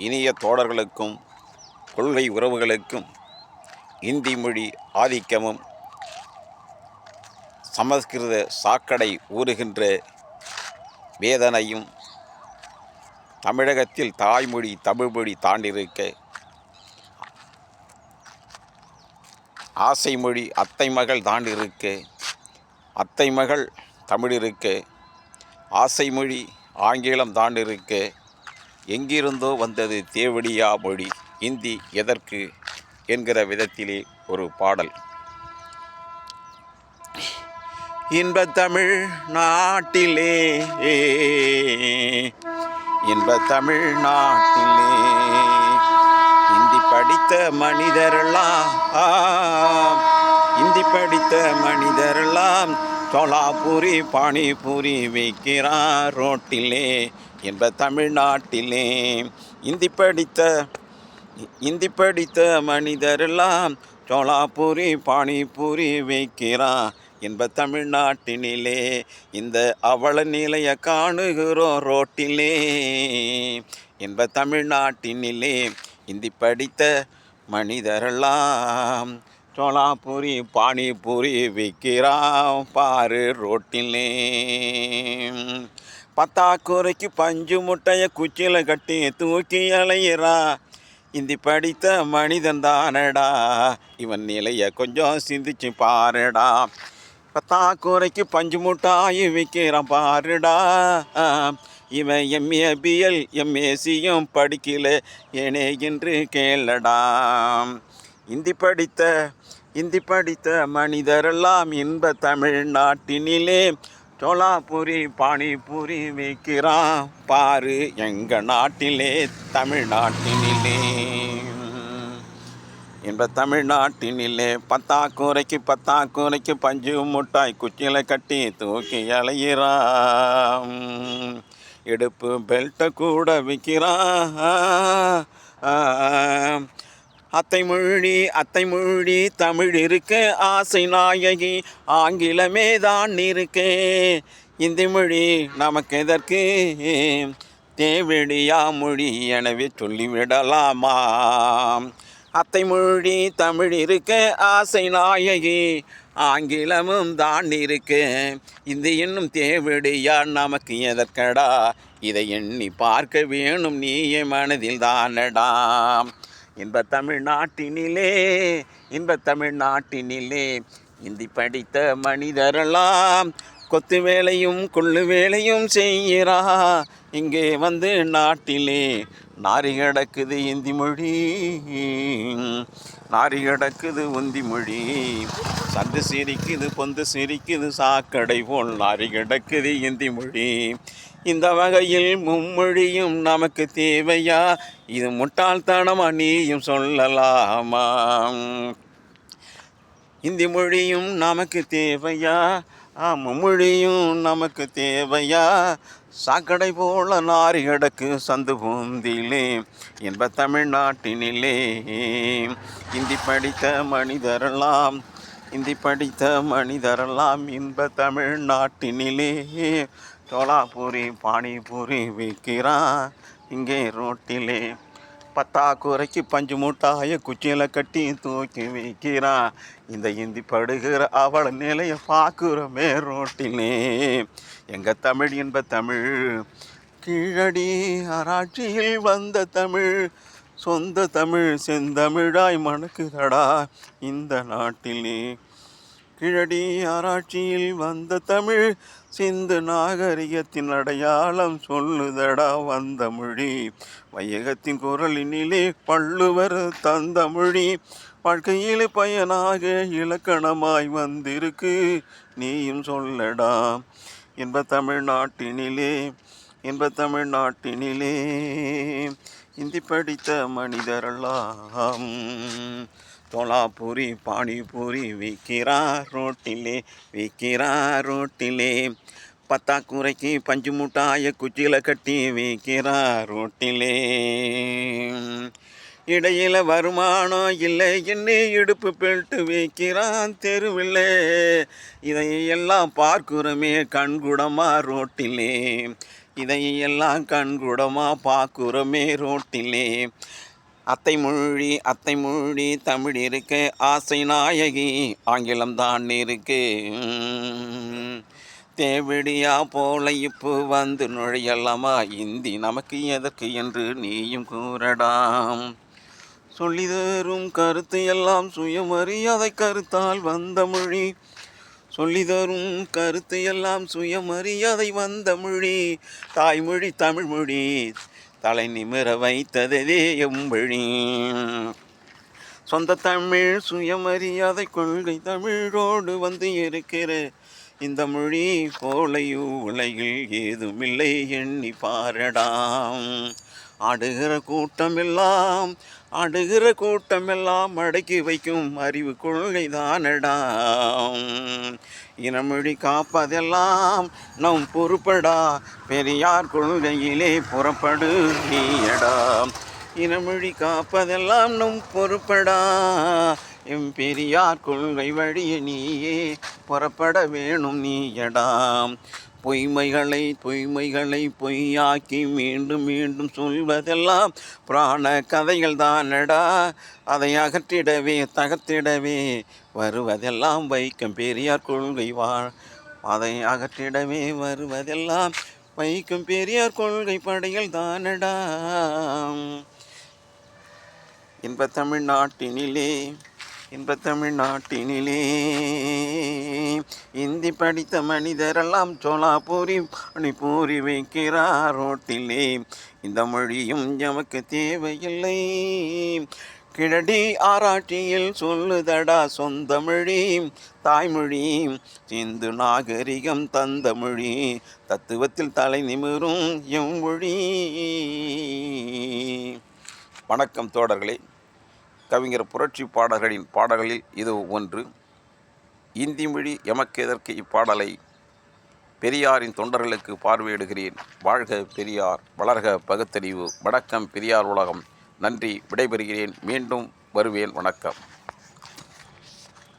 இனிய தோழர்களுக்கும் கொள்கை உறவுகளுக்கும் இந்தி மொழி ஆதிக்கமும் சமஸ்கிருத சாக்கடை ஊறுகின்ற வேதனையும் தமிழகத்தில் தாய்மொழி தமிழ்மொழி தாண்டிருக்க ஆசை மொழி அத்தை மகள் தாண்டிருக்க அத்தை மகள் தமிழ் இருக்க ஆசை மொழி ஆங்கிலம் தாண்டிருக்க எங்கிருந்தோ வந்தது தேவடியா மொழி இந்தி எதற்கு என்கிற விதத்திலே ஒரு பாடல். இன்பத்தமிழ் நாட்டிலே இன்பத்தமிழ் நாட்டிலே இந்தி படித்த மனிதரெல்லாம் இந்தி படித்த மனிதரெல்லாம் சோலாபூரி பானிபூரி வைக்கிறார் ரோட்டிலே என்ப தமிழ்நாட்டிலே இந்தி படித்த மனிதரெல்லாம் சோலாபூரி பானிபூரி வைக்கிறான் என்ப தமிழ்நாட்டினிலே இந்த அவல நிலைய காணுகிறோம் ரோட்டிலே என்ப தமிழ்நாட்டினிலே இந்தி படித்த மனிதரெல்லாம் சோலாபூரி பானிபூரி விற்கிறான் பாரு ரோட்டிலே. பத்தாக்குறைக்கு பஞ்சு முட்டைய குச்சியில் கட்டி தூக்கி அலையிறா இந்தி படித்த மனிதன் தானடா இவன் நிலைய கொஞ்சம் சிந்திச்சு பாருடா. பத்தாக்குறைக்கு பஞ்சு முட்டாயி விற்கிறான் பாருடா இவன் எம்ஏ பிஎல் எம்ஏசியும் படிக்கல ஏனே என்று கேளடா. இந்தி படித்த மனிதரெல்லாம் இன்ப தமிழ்நாட்டினிலே சோலாபூரி பானிபூரி வைக்கிறான் பாரு எங்கள் நாட்டிலே தமிழ்நாட்டினிலே என்ப தமிழ்நாட்டினிலே. பத்தாக்குறைக்கு பஞ்சு முட்டாய் குச்சியில் கட்டி தூக்கி அலையிறான் எடுப்பு பெல்ட்டை கூட விற்கிறான். அத்தை மொழி தமிழ் இருக்கு ஆசை நாயகி ஆங்கிலமே தான் இருக்கு இந்தி மொழி நமக்கு எதற்கு தேவடியா மொழி எனவே சொல்லிவிடலாமா. அத்தை மொழி தமிழ் இருக்க ஆசை நாயகி ஆங்கிலமும் தான் இருக்கு இந்தி இன்னும் தேவடியா நமக்கு எதற்கடா இதை எண்ணி பார்க்க வேணும் நீயே மனதில் தானடா. இன்ப தமிழ்நாட்டினிலே இந்தி படித்த மனிதரெல்லாம் கொத்து வேலையும் கொள்ளு வேலையும் செய்கிறா இங்கே வந்து நாட்டிலே நாரி கிடக்குது இந்தி மொழி நாரி கிடக்குது உந்தி மொழி சந்து சிரிக்குது பொந்து சிரிக்குது சாக்கடை போல் நாரி கிடக்குது இந்தி மொழி. இந்த வகையில் மும்மொழியும் நமக்கு தேவையா இது முட்டாள்தனமா நீயும் சொல்லலாமா. இந்தி மொழியும் நமக்கு தேவையா மும்மொழியும் நமக்கு தேவையா சாக்கடை போல நாரி கிடக்கு சந்து பூந்திலே என்ப தமிழ்நாட்டினிலே இந்தி படித்த மனிதரெல்லாம் இன்ப தமிழ்நாட்டினிலே சோலாபூரி பானிபூரி விற்கிறான் இங்கே ரோட்டிலே. பத்தாக்குறைக்கு பஞ்சு மூட்டாய குச்சியில் கட்டி தூக்கி வைக்கிறான் இந்த இந்தி படுகிற அவள நிலைய பார்க்குறமே ரோட்டிலே. எங்கள் தமிழ் என்ப தமிழ் கீழடி ஆராய்ச்சியில் வந்த தமிழ் சொந்த தமிழ் செந்தமிழாய் மணக்குதடா இந்த நாட்டிலே. கீழடி ஆராய்ச்சியில் வந்த தமிழ் சிந்து நாகரிகத்தின் அடையாளம் சொல்லுதடா வந்த மொழி வையகத்தின் குரலினிலே வள்ளுவர் தந்த மொழி வாழ்க்கையில் பயனாக இலக்கணமாய் வந்திருக்கு நீயும் சொல்லடா. என்ப தமிழ்நாட்டினிலே இந்தி படித்த மனிதரெல்லாம் சோலாபூரி பானிபூரி விற்கிறார் ரோட்டிலே. பத்தாக்குறைக்கு பஞ்சு முட்டாய குச்சியில் கட்டி விற்கிறார் ரோட்டிலே. இடையில வருமானம் இல்லை என்ன இடுப்பு பெல்ட்டு வைக்கிறான் தெருவில்லை இதையெல்லாம் பார்க்குறமே கண்குடமா ரோட்டிலே. இதையெல்லாம் கண்கூடமாக பார்க்குறோமே ரோட்டிலே. அத்தை மொழி தமிழ் இருக்கு, ஆசை நாயகி ஆங்கிலம் தான் இருக்கு. தேவடியா போல இப்போ வந்து நுழையலாமா, இந்தி நமக்கு எதற்கு என்று நீயும் கூறடாம். சொல்லிதரும் கருத்து எல்லாம் சுயமரியாதை கருத்தால் வந்த மொழி. சொல்லிதரும் கருத்து எல்லாம் சுயமரியாதை வந்த மொழி. தாய்மொழி தமிழ்மொழி தலை நிமிர வைத்ததே எம்பொழி. சொந்த தமிழ் சுயமரியாதை கொள்கை தமிழோடு வந்து இருக்கிற இந்த மொழி போலையோ உலகில் ஏதுமில்லை எண்ணி பாரடாம். ஆடுகிற கூட்டமெல்லாம் அடக்கி வைக்கும் அறிவு கொள்கை தானடாம். இனமொழி காப்பதெல்லாம் நம் பொறுப்படா, பெரியார் கொள்கையிலே புறப்படு நீயடா. இனமொழி காப்பதெல்லாம் நம் பொறுப்படா, எம் பெரியார் கொள்கை வழியே நீயே புறப்பட வேணும் நீயடாம். பொய்மைகளை பொய்யாக்கி மீண்டும் மீண்டும் சொல்வதெல்லாம் புராண கதைகள் தானடா. அதை அகற்றிடவே தகர்த்திடவே வருவதெல்லாம் வைக்கம் பெரியார் கொள்கை அதை அகற்றிடவே வருவதெல்லாம் வைக்கும் பெரியார் கொள்கை படைகள் தானடா. இன்ப தமிழ்நாட்டினிலே இந்தி படித்த மனிதரெல்லாம் சோலாபூரி பணிபூரி வைக்கிறார் ரோட்டிலே. இந்த மொழியும் எமக்கு தேவையில்லை, கிழடி ஆராய்ச்சியில் சொல்லுதடா சொந்த மொழி. தாய்மொழி சிந்து நாகரிகம் தந்த மொழி, தத்துவத்தில் தலை நிமிரும் எம்மொழி. வணக்கம் தோழர்களே. கவிஞர் புரட்சி பாடல்களின் பாடல்களில் இது ஒன்று. இந்தி மொழி எமக்கு எதற்கு இப்பாடலை பெரியாரின் தொண்டர்களுக்கு பார்வையிடுகிறேன். வாழ்க பெரியார், வளர்க பகுத்தறிவு. வணக்கம் பெரியார் உலகம். நன்றி, விடைபெறுகிறேன். மீண்டும் வருவேன். வணக்கம்.